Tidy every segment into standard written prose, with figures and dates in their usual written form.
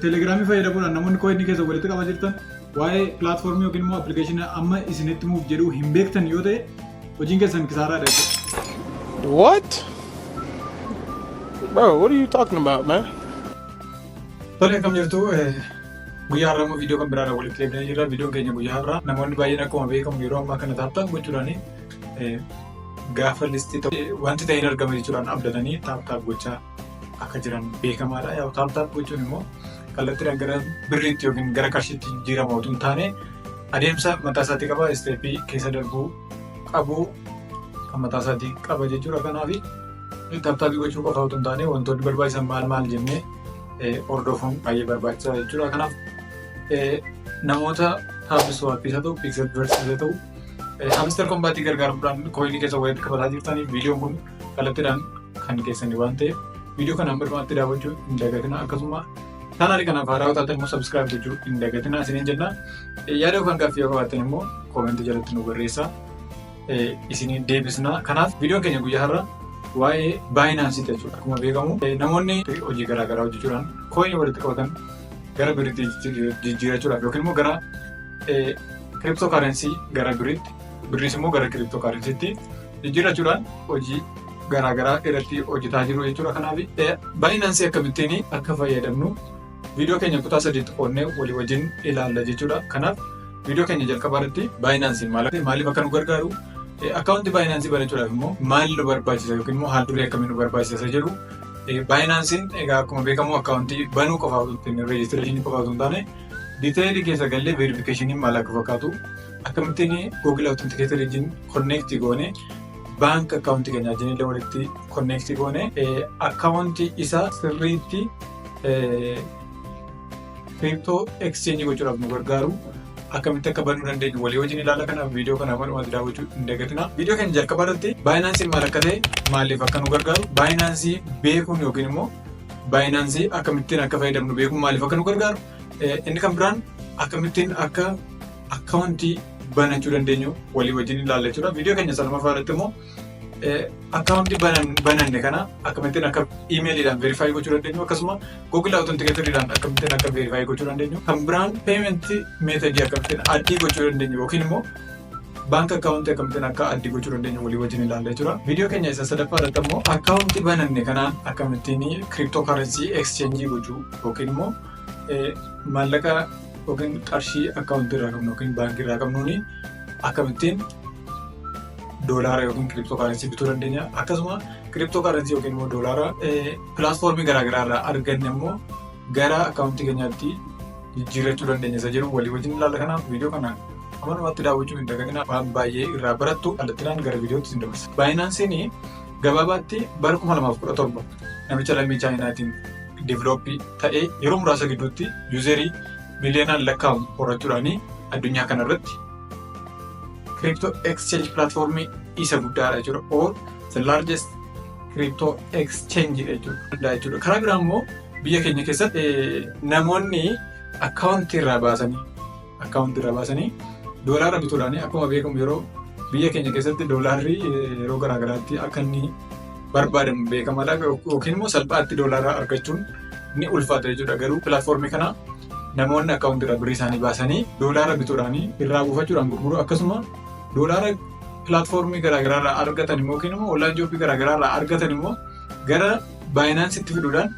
telegiraamii fayyadamuudhaan namoonni coinii keessa walitti qabaa jirtan waa'ee pilaatfoormii yookiin immoo appilikeeshinii amma isinitti muuf jedhu hin beektan yoo ta'e hojiin keessan kisaaraadha jechuudha. What? Bro, what are you talking about, man? Tole akkam jirtu guyyaa har'aa immoo viidiyoo kan biraadhaan walitti deebinee jirra. Viidiyoon keenya guyyaa har'aa namoonni baay'een akkuma beekamu yeroo ammaa kana taaptaan gochuudhaani gaafa listii ta'u wanti ta'een argame jechuudhaan abdatanii taaptaap gochaa akka jiran beekamaadha. Yaa taaptaap gochuun immoo kallattiidhaan gara birriitti yookiin gara qarshiitti jijjiirama otoo hin taane adeemsa mataa isaatii qaba. Isteeppii keessa darbuu qabu kan mataa isaatii qaba jechuudha. Kanaaf taaptaappii gochuu qofa otoo hin taane wantoonni barbaachisan maal jennee hordofuun baay'ee barbaachisaa jechuudha. Kanaaf namoota taappisoo haa ta'u piiksel versiis ta'u hamster kombaatii gargaaruudhaan coinii keessa walitti qabataa jirtaniif viidiyoon kun kallattiidhaan kan keessanii waan ta'eef viidiyoo kanaan birmaatti daawwachuu hin dagatina. Akkasuma chaanaalii kanaaf haaraa taatan immoo sabskiraayib gochuu hin dagatina isiniin jenna. Yaada yookaan gaaffii yoo qabaattan immoo koomentii jalatti nu barreessaa isiniin deebisna. Kanaaf viidiyoon keenya guyyaa har'a waa'ee Binance jechuudha. Akkuma beekamu namoonni hojii garaagaraa hojjechuudhaan coinii walitti qabatan gara biriitti jijjiirachuudhaaf yookiin immoo gara cryptocurrency gara biriitti birriis immoo gara cryptocurrencytti jijjiirachuudhaan hojii garaagaraa irratti hojjetaa jiru jechuudha. Kanaaf Binance akkamittiin akka fayyadamnu viidiyoo keenya kutaa sadiitti qoonnee walii wajjin ilaalla jechuudha. Kanaaf viidiyoo keenya jalqabaa irratti Binance maaliif akka nu gargaaru akkaawuntii Binance banachuudhaaf immoo maal nu barbaachisa yookiin immoo haal duree akkamii nu barbaachisa jedhu Binance'n egaa akkuma beekamu akkaawuntii banuu qofa otoo hin taane reejistreeshinii qofa otoo hin taane diiteelii keessa gallee veerifikashiniin maal akka fakkaatu akkamittiin Google Authenticator wajjin konneektii goone baank akkaawuntii keenya wajjin illee walitti konneektii goone akkaawuntii isaa sirriitti crypto exchange gochuudhaaf nu gargaaru akkamitti akka banuu dandeenyu walii wajjin ilaalla. Kanaaf viidiyoo kana walumaa daawwachuu hin dagatina. Viidiyoo keenya jalqabaa irratti Binance maal akka ta'e maaliif akka nu gargaaru Binance beekuun yookiin immoo Binance akkamittiin akka fayyadamnu beekuun maaliif akka nu gargaaru inni kan biraan akkamittiin akka akkaawuntii banachuu dandeenyu walii wajjin ilaalla jechuudha. Viidiyoo keenya salmaffaa irratti immoo akkaawuntii bananne kana akkamittiin akka iimeeliidhaan verify gochuu dandeenyu akkasuma Google Authenticator'dhaan akkamittiin akka verify gochuu dandeenyu kan biraan payment method akkamittiin addii gochuu dandeenyu yookiin immoo baank akkaawuntii akkamittiin akka addii gochuu dandeenyu walii wajjin ilaalla jechuudha. Viidiyoo keenya isa sadaffaa irratti immoo akkaawuntii bananne kanaan akkamittiin cryptocurrency exchange gochuu yookiin immoo maallaqa yookiin qarshii akkaawuntii irraa qabnu yookiin baankii irraa qabnuuni akkamittiin doolaara yookiin cryptocurrency bituu dandeenya. Akkasuma cryptocurrency yookiin immoo doolaara pilaatfoormii garaagaraa irraa arganne immoo gara akkaawuntii keenyaatti jijjiirachuu dandeenya isa jedhu walii wajjin ilaalla. Kanaaf viidiyoo kana amanumatti daawwachuu hin dagatina. Waan baay'ee irraa barattu kallattiidhaan gara viidiyootti isin dabarsa. Binance'n gabaabaatti bara 2017 namicha lammii chaayinaatiin develooppii ta'ee yeroo muraasa gidduutti yuuzerii miliyoonaan lakkaa'amu horachuudhaan addunyaa kanarratti crypto exchange platformii isa guddaadha jechuudha. Or the largest crypto exchange jechuudha. Karaa biraa immoo biyya keenya keessatti namoonni akkaawuntii irraa baasanii doolaara bituudhaan akkuma beekamu yeroo biyya keenya keessatti doolaarri yeroo garaagaraatti akka inni barbaadamu beekamaadha. Yookiin immoo salphaatti doolaara argachuun ni ulfaata jechuudha. Garuu pilaatfoormii kana namoonni akkaawuntii irraa birrii isaanii baasanii doolaara bituudhaan irraa buufachuudhaan gurguru akkasuma doolaara pilaatfoormii garaagaraa irraa argatan immoo yookiin immoo onlaayin joobii garaagaraa irraa argatan immoo gara Binance'tti fiduudhaan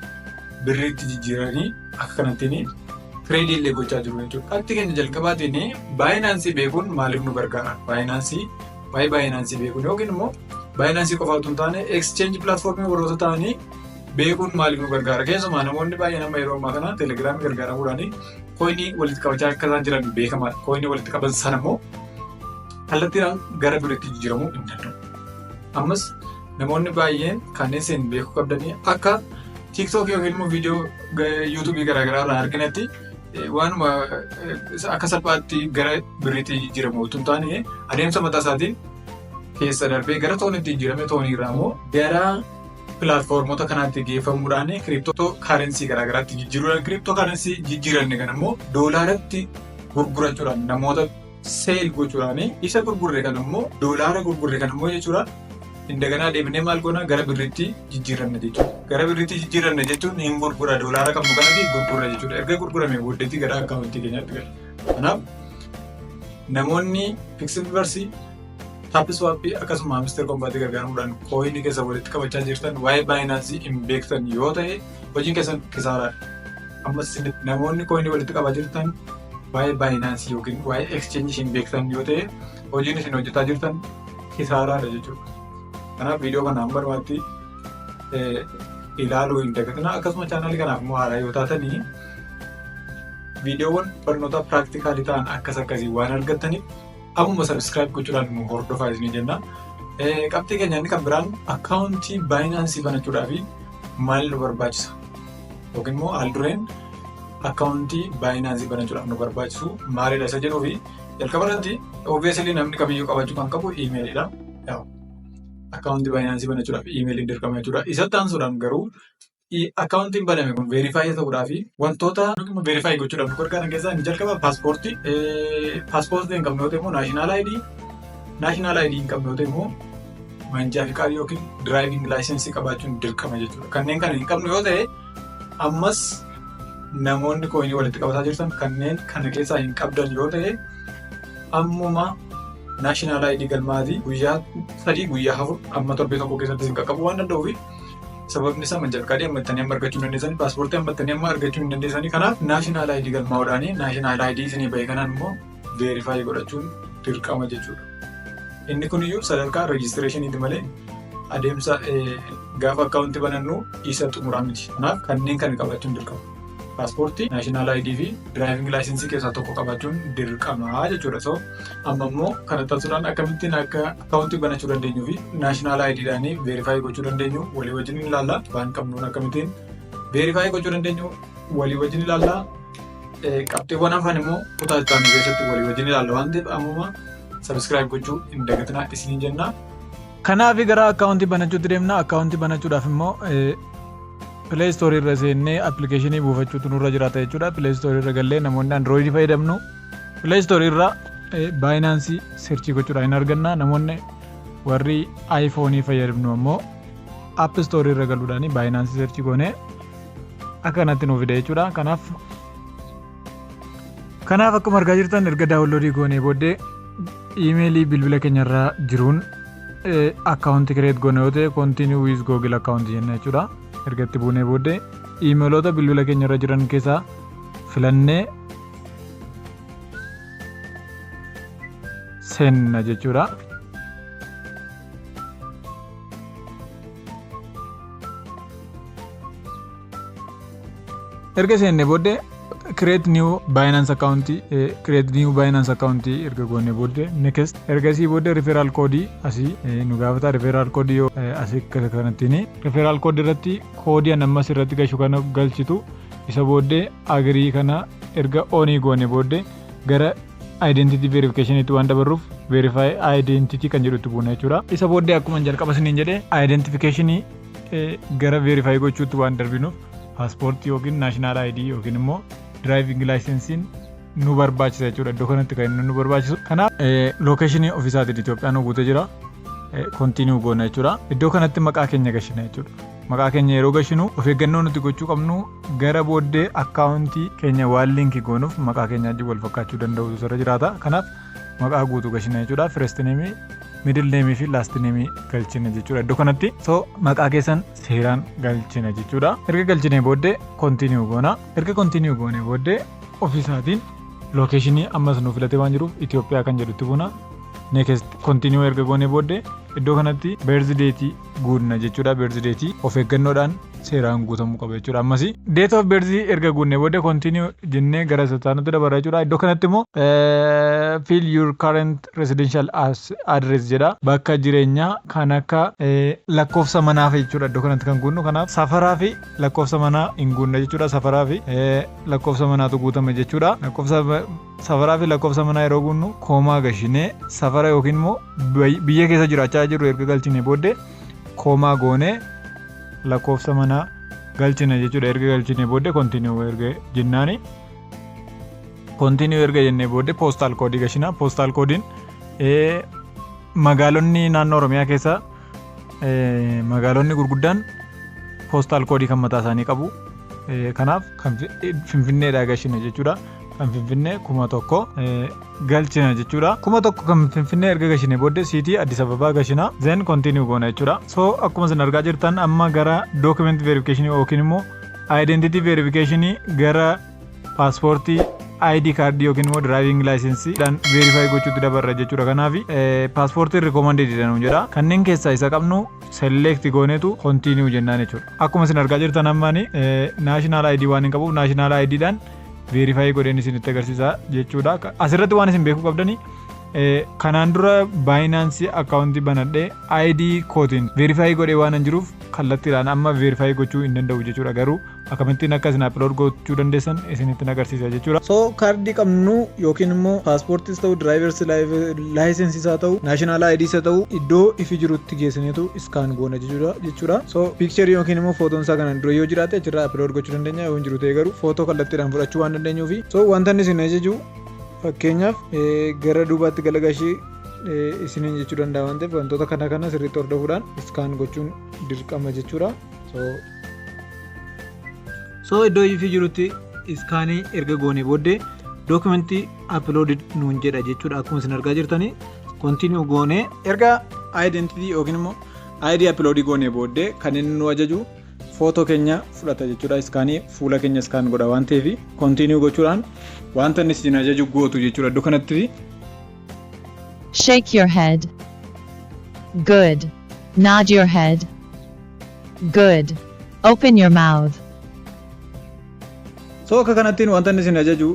birriitti jijjiiranii akka kanattiin tireedii illee gochaa jiru jechuudha. Akti keenya jalqabaatiin Binance beekuun maaliif nu gargaara? Waa'ee Binance beekuun yookiin immoo Binance qofa otoo hin taane exchange pilaatfoormii warroota ta'anii beekuun maaliif nu gargaara? Keessumaa namoonni baay'een amma yeroo ammaa kana telegiraamii gargaaramuudhaan coinii walitti qabachaa akka isaan jiran beekamaadha. Coinii walitti qaban sana immoo kallattiidhaan gara biriitti jijjiiramuu hin danda'u. Ammas namoonni baay'een kanneen isin beekuu qabdanii akka TikTok yookiin immoo viidiyoo YouTube garaagaraa irraa arginetti waanuma akka salphaatti gara biriitti jijjiiramu otoo hin taane adeemsa mataa isaatiin keessa darbee gara toonitti jijjiirame toonii irraa immoo gara pilaatfoormota kanaatti geeffamuudhaan cryptocurrency garaagaraatti jijjiiruudhaan cryptocurrency jijjiiranne kan immoo doolaaratti gurgurachuudhaan namoota seel gochuudhaan isa gurgurre kan immoo doolaara gurgurre kan immoo jechuudha Indagana deebinee maal goona gara birriitti jijjiiranna jechuudha. Gara birriitti jijjiiranna jechuun hin gurgura doolaara qabnu kanatti gurgura jechuudha. Erga gurgurame booddeetti gara akkaawuntii keenyaatti gala. Kanaaf namoonni fiksii barsii Taappiswaappii akkasuma Mister Kompaatti gargaaramuudhaan kooyinii keessa walitti qabachaa jirtan waa'ee baayinaansii hin beektan yoo ta'e hojiin keessan kisaaraadha. Ammas namoonni kooyinii walitti qabaa jirtan waa'ee baayinaansii yookiin waa'ee exchange hin beektan yoo ta'e hojiin isin hojjetaa jirtan kisaaraadha jechuudha. Kanaaf viidiyoo kanaan barbaatti ilaaluu hin dagatina. Akkasuma chaanaalii kanaaf immoo haaraa yoo taatanii viidiyoowwan barnoota piraaktikaalii ta'an akkasii waan argattaniif ammuma subscribe gochuudhaan nu hordofaa isin jenna. Qabxii keenya inni kan biraan akkaawuntii baayinaansii banachuudhaaf maal nu barbaachisa? Yookiin immoo haal dureen akkaawuntii baayinaansii banachuudhaaf nu barbaachisu maalidha isa jedhuu fi jalqaba irratti obviously namni kamiyyuu qabachuu kan qabu iimeelidha. Akkaawuntii baayinaansii banachuudhaaf iimeeliin dirqama jechuudha. Isatti aansuudhaan garuu akkaawuntiin baname kun veerifaayi ta'uudhaaf wantoota veerifaayi gochuudhaaf nu gargaaran keessaa inni jalqaba paaspoortii. Paaspoortii hin qabne yoo ta'e immoo naashinaal ID hin qabne yoo ta'e immoo manjaa fiqaadii yookiin diraayiving laayisensii qabaachuun dirqama jechuudha. Kanneen kana hin qabne yoo ta'e ammas namoonni kooyinii walitti qabataa jirtan kanneen kana keessaa hin qabdan yoo ta'e ammuma naashinaal ID galmaatii guyyaa 3 guyyaa 4 amma torbee tokko keessatti isin qaqqabu waan danda'uuf sababni isaa manjaa fiqaadii hammattanii amma argachuu hin dandeessanii paaspoortii hammattanii amma argachuu hin dandeessanii kanaaf naashinaal ID galmaa'uudhaanii naashinaal ID isinii bahee kanaan immoo veerifaayi godhachuun dirqama jechuudha. Inni kuniyyuu sadarkaa reejistireeshiniiti malee adeemsa gaafa akkaawuntii banannu isa xumuraa miti. Kanaaf kanneen kana qabachuun dirqama. Paaspoortii, naashinaal ID fi diraayiving laayisensii keessaa tokko qabachuun dirqama jechuudha. So amma immoo kana taasisuudhaan akkamittiin akka akkaawuntii banachuu dandeenyuu fi naashinaal IDdhaan veerifaayi gochuu dandeenyu walii wajjin ilaalla. Waan qabnuun akkamittiin veerifaayi gochuu dandeenyu walii wajjin ilaalla. Qabxiiwwan hafan immoo kutaa itti aanu keessatti walii wajjin ilaalla waan ta'eef ammuma subscribe gochuu hin dagatinaa isiniin jenna. Kanaaf gara akkaawuntii banachuutti deemna. Akkaawuntii banachuudhaaf immoo Play Store irra seennee appilikeeshinii buufachuutu nurra jiraata jechuudha. Play Store irra gallee namoonni Android fayyadamnu Play Store irra baayinaansii searchii gochuudhaan hin arganna. Namoonni warri iPhone fayyadamnu ammoo App Store irra galuudhaan baayinaansii searchii goonee akkanatti nuuf fida jechuudha. Kanaaf akkuma argaa jirtan erga daawunloodii goonee booddee iimeelii bilbila keenyarra jiruun akkaawuntii kireet goone yoo ta'e continue with Google account jenna jechuudha. Erga itti buunee booddee iimeelota bilbila keenyarra jiran keessaa filannee seenna jechuudha. Erga seennee booddee create new Binance account erga goonee booddee next ergasii booddee referral code asii nu gaafata referral code yoo asii kanattiin referral code irratti koodii ammas irratti gashu kana galchitu isa booddee agree kana erga onii goonee booddee gara identity verification itti waan dabarruuf verify identity kan jedhutti buuna jechuudha. Isa booddee akkuma jalqaba isiniin jedhee identification gara verify gochuutti waan darbinuuf paaspoortii yookiin naashinaal ID yookiin immoo diraayiving laayisensiin nu barbaachisa jechuudha. Iddoo kanatti kan inni nu barbaachisu. Kanaaf lookeeshinii ofiisaatiin Itoophiyaan nu guutee jira. Kontiinuu goona jechuudha. Iddoo kanatti maqaa keenya gashina jechuudha. Maqaa keenya yeroo gashinu of eeggannoo nuti gochuu qabnu gara booddee akkaawuntii keenya waan liinkii goonuuf maqaa keenya wajjin wal fakkaachuu danda'u irra jiraata. Kanaaf maqaa guutuu gashina jechuudha. First name, middle name fi last name galchina jechuudha. Iddoo kanatti maqaa keessan seeraan galchina jechuudha. Erga galchinee booddee kontiinuu goona. Erga kontiinuu goonee booddee ofiisaatiin lookeeshinii ammas nu filatee waan jiruuf Itoophiyaa kan jedhutti buuna. Next kontiinuu erga goonee booddee iddoo kanatti birthday guunna jechuudha. Birthday of eeggannoodhaan seeraan guutamuu qaba jechuudha. Ammasii date of birth erga guunnee booddee continue jennee gara sataanutti dabarra jechuudha. Iddoo kanatti immoo fill your current residential address jedha. Bakka jireenyaa kan akka lakkoofsa manaa jechuudha. Iddoo kanatti kan guunnu kanaaf safaraa fi lakkoofsa manaa hin guunna jechuudha. Safaraa fi lakkoofsa manaatu guutame jechuudha. Safaraa fi lakkoofsa manaa yeroo guunnu koomaa gashinee safara yookiin immoo biyya keessa jiraachaa jirru erga galchine booddee koomaa goonee lakkoofsa manaa galchina jechuudha. Erga galchine booddee kontiinuu erga jennaani kontiinuu erga jennee booddee poostaal koodii gashina. Poostaal koodiin magaalonni naannoo Oromiyaa keessa magaalonni gurguddaan poostal koodii kan mataa isaanii qabu. Kanaaf kan Finfinneedhaa gashina jechuudha. Kan Finfinnee 1000 galchina jechuudha. 1000 kan Finfinnee erga gashine booddee siitii Addis Ababaa gashina. Then continue goona jechuudha. So akkuma isin argaa jirtan amma gara document verification yookiin immoo identity verification gara paaspoortii ID card yookiin immoo driving license dhaan verify gochuutti dabarra jechuudha. Kanaaf paaspoortiin recommended jedhamu jedha. Kanneen keessaa isa qabnu select gooneetu continue jennaan jechuudha. Akkuma isin argaa jirtan ammaani national ID waan hin qabuuf national ID dhaan verify godheen isinitti agarsiisa jechuudha. Asirratti waan isin beekuu qabdani kanaan dura Binance account banadhee ID koodin verify godhee waan hin jiruuf kallattiidhaan amma verify gochuu hin danda'u jechuudha. Garuu akkamittiin akka isin upload gochuu dandeessan isinitti agarsiisa jechuudha. So kaardii qabnu yookiin immoo paaspoortis ta'u drivers license isaa ta'u national ID isaa ta'u iddoo ifi jirutti geessineetu iskaan goona jechuudha. So picture yookiin immoo footoon isaa kanaan dura yoo jiraate achirraa upload gochuu dandeenya. Yoo hin jiru ta'e garuu footoo kallattiidhaan fudhachuu waan dandeenyuufi so wanta inni isin ajaju fakkeenyaaf gara duubaatti galagashii isiniin jechuu danda'a waan ta'eef wantoota kana sirriitti hordofuudhaan iskaan gochuun dirqama jechuudha. So iddoo ifi jirutti iskaanii erga goonee booddee dookumentii uploaded nuun jedha jechuudha. Akkuma isin argaa jirtanii continue goonee erga identity yookiin immoo ID upload goonee booddee kan inni nu ajaju footoo keenya fudhata jechuudha. Iskaanii fuula keenya iskaan godha waan ta'eef continue gochuudhaan wanta inni isin ajaju gootu jechuudha. Iddoo kanatti shake your head. Good. Nod your head. Good. Open your mouth. So akka kanattiin wanta inni isin ajaju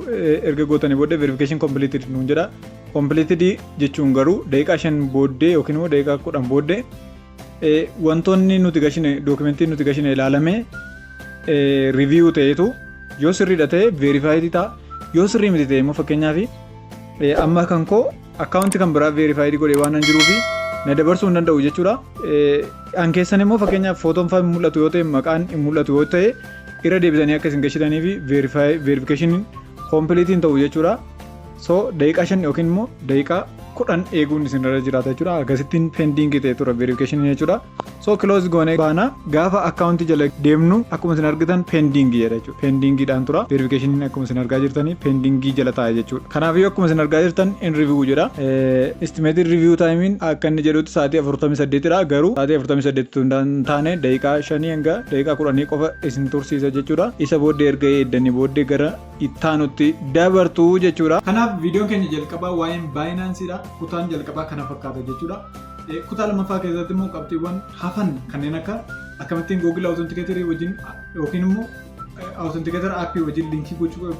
erga gootanii booddee verification completed nuun jedha. Completed jechuun garuu daqiiqaa 5 booddee yookiin immoo daqiiqaa 10 booddee wantoonni nuti gashine dookumentii nuti gashine ilaalamee review ta'etu yoo sirriidha ta'e verified ta'a. Yoo sirrii miti ta'e immoo fakkeenyaaf amma kan koo account kan biraa verified godhee waan hin jiruufi na dabarsuu hin danda'u jechuudha. An keessan immoo fakkeenyaaf footoon fa'aa hin mul'atu yoo ta'e maqaan hin mul'atu yoo ta'e irra deebisanii akka isin gashitanii fi verification complete hin ta'u jechuudha. So daqiiqaa 5 yookiin immoo daqiiqaa 10 eeguun isin irra jiraata jechuudha. Akkasittiin pending ta'e tura verification jechuudha. So close goonee baana gaafa account jala deemnu akkuma isin argitan pending jedha jechuudha. Pending dhaan tura verification akkuma isin argaa jirtanii pending jala taa'e jechuudha. Kanaafuu akkuma isin argaa jirtan in review jedha. Estimated review time akka inni jedhutti sa'aatii 48 dha. Garuu sa'aatii 48 tun hin taane daqiiqaa 5 hanga daqiiqaa 10 qofa isin tursiisa jechuudha. Isa booddee erga eeddanii booddee gara ittaanutti dabartu jechuudha. Kanaaf viidiyoon keenya jalqabaa waa'een Binance dha. Kutaan jalqabaa kana fakkaata jechuudha. Kutaa lammaffaa keessatti immoo qabxiiwwan hafan kanneen akka akkamittiin Google Authenticator wajjin yookiin immoo Authenticator app wajjin linkii gochuu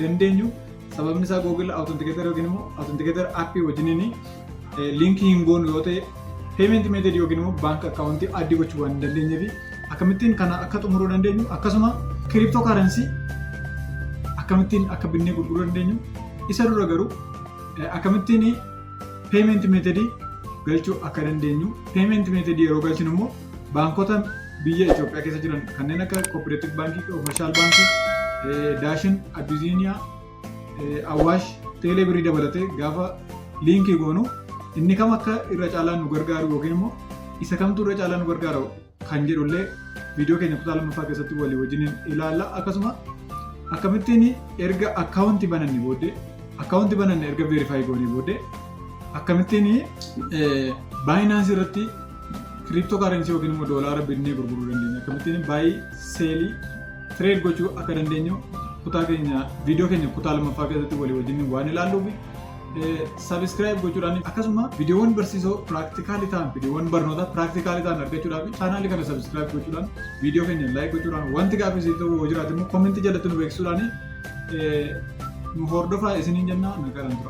dandeenyu. Sababni isaa Google Authenticator yookiin immoo Authenticator app wajjin linkii hin goonu yoo ta'e payment method yookiin immoo bank account addi gochuu waan dandeenyeef akkamittiin kana akka xumuruu dandeenyu akkasuma cryptocurrency akkamittiin akka binnee gurguruu dandeenyu isa dura garuu akkamittiin payment method galchuu akka dandeenyu payment method yeroo galchinu immoo baankota biyya Itoophiyaa keessa jiran kanneen akka cooperative baankii, commercial baankii, Dashin, Abyssinia, Awaash, Teelebirii dabalatee gaafa liinkii goonu inni kam akka irra caalaan nu gargaaru yookiin immoo isa kamtu irra caalaan nu gargaaru kan jedhullee viidiyoo keenya kutaa lammaffaa keessatti walii wajjin ilaalla. Akkasuma akkamittiin erga akkaawuntii bananne booddee akkaawuntii bananne erga verify goonee booddee akkamittiin Binance irratti cryptocurrency yookiin immoo doolaara binnee gurguruu dandeenya. Akkamittiin buy sell trade gochuu akka dandeenyu kutaa keenya viidiyoo keenya kutaa lammaffaa keessatti walii wajjin waan ilaalluuf subscribe gochuudhaan akkasuma viidiyoowwan barsiisoo practically ta'an viidiyoowwan barnoota practically ta'an argachuudhaaf chaanaalii kana subscribe gochuudhaan viidiyoo keenya like gochuudhaan wanti gaaffii ta'u jiraate immoo comment jalatti nu beeksisuudhaan nu hordofaa isiniin jenna nagaan tura.